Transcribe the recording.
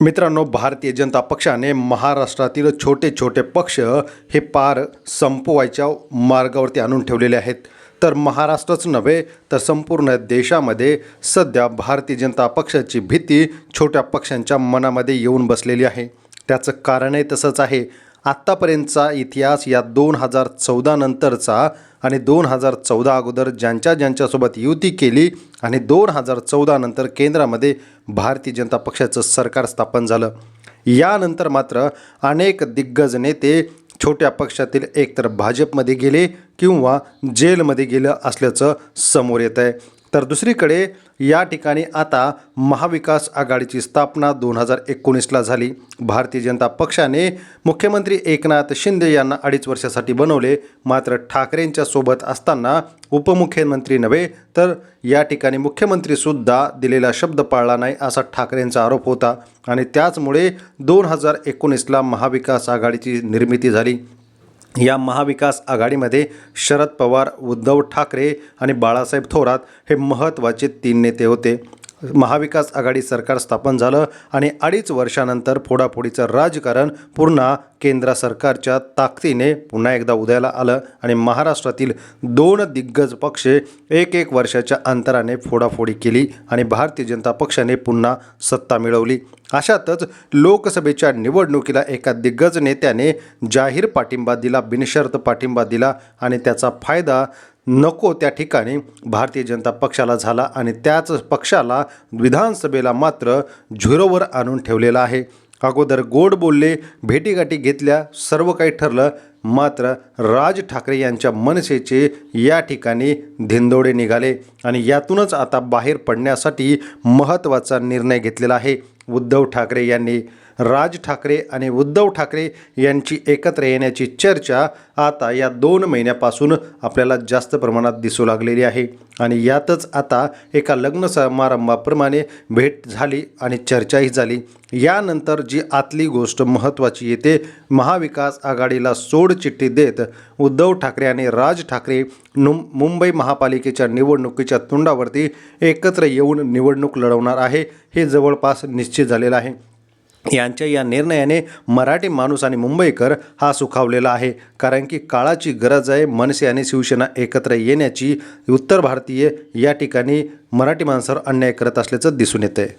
मित्रांनो, भारतीय जनता पक्षाने महाराष्ट्रातील छोटे छोटे पक्ष हे पार संपवायच्या मार्गावरती आणून ठेवलेले आहेत. तर महाराष्ट्रच नव्हे तर संपूर्ण देशामध्ये सध्या भारतीय जनता पक्षाची भीती छोट्या पक्षांच्या मनामध्ये येऊन बसलेली आहे. त्याचं कारणही तसंच आहे. आत्तापर्यंतचा इतिहास या 2014 नंतरचा आणि 2014 अगोदर ज्यांच्यासोबत युती केली आणि 2014 नंतर केंद्रामध्ये भारतीय जनता पक्षाचं सरकार स्थापन झालं. यानंतर मात्र अनेक दिग्गज नेते छोट्या पक्षातील एकतर भाजपमध्ये गेले किंवा जेलमध्ये गेलं असल्याचं समोर येत आहे. तर दुसरीकडे या ठिकाणी आता महाविकास आघाडीची स्थापना 2019ला झाली. भारतीय जनता पक्षाने मुख्यमंत्री एकनाथ शिंदे यांना 2.5 वर्षासाठी बनवले. मात्र ठाकरेंच्या सोबत असताना उपमुख्यमंत्री नव्हे तर या ठिकाणी मुख्यमंत्रीसुद्धा दिलेला शब्द पाळला नाही असा ठाकरेंचा आरोप होता आणि त्याचमुळे 2019ला महाविकास आघाडीची निर्मिती झाली. या महाविकास आघाडीमध्ये शरद पवार, उद्धव ठाकरे आणि बाळासाहेब थोरात हे महत्त्वाचे 3 नेते होते. महाविकास आघाडी सरकार स्थापन झालं आणि 2.5 वर्षानंतर फोडाफोडीचं राजकारण पुन्हा केंद्र सरकारच्या ताकदीने पुन्हा एकदा उदयाला आलं आणि महाराष्ट्रातील 2 दिग्गज पक्ष एक वर्षाच्या अंतराने फोडाफोडी केली आणि भारतीय जनता पक्षाने पुन्हा सत्ता मिळवली. अशातच लोकसभेच्या निवडणुकीला एका दिग्गज नेत्याने जाहीर पाठिंबा दिला, बिनशर्त पाठिंबा दिला आणि त्याचा फायदा नको त्या ठिकाणी भारतीय जनता पक्षाला झाला आणि त्याच पक्षाला विधानसभेला मात्र झिरोवर आणून ठेवलेलं आहे. अगोदर गोड बोलले, भेटीगाठी घेतल्या, सर्व काही ठरलं, मात्र राज ठाकरे यांच्या मनसेचे या ठिकाणी धिंदोडे निघाले आणि यातूनच आता बाहेर पडण्यासाठी महत्त्वाचा निर्णय घेतलेला आहे. उद्धव ठाकरे यांनी राज ठाकरे आणि उद्धव ठाकरे यांची एकत्र येण्याची चर्चा आता या 2 महिन्यापासून आपल्याला जास्त प्रमाणात दिसू लागलेली आहे आणि यातच आता एका लग्न समारंभाप्रमाणे भेट झाली आणि चर्चाही झाली. यानंतर जी आतली गोष्ट महत्त्वाची येते, महाविकास आघाडीला सोडचिठ्ठी देत उद्धव ठाकरे आणि राज ठाकरे मुंबई महापालिकेच्या निवडणुकीच्या तोंडावरती एकत्र येऊन निवडणूक लढवणार आहे हे जवळपास निश्चित झालेलं आहे. यांच्या या निर्णयाने मराठी माणूस आणि मुंबईकर हा सुखावलेला आहे, कारण की काळाची गरज आहे मनसे आणि शिवसेना एकत्र येण्याची. उत्तर भारतीय या ठिकाणी मराठी माणसावर अन्याय करत असल्याचं दिसून येतं आहे.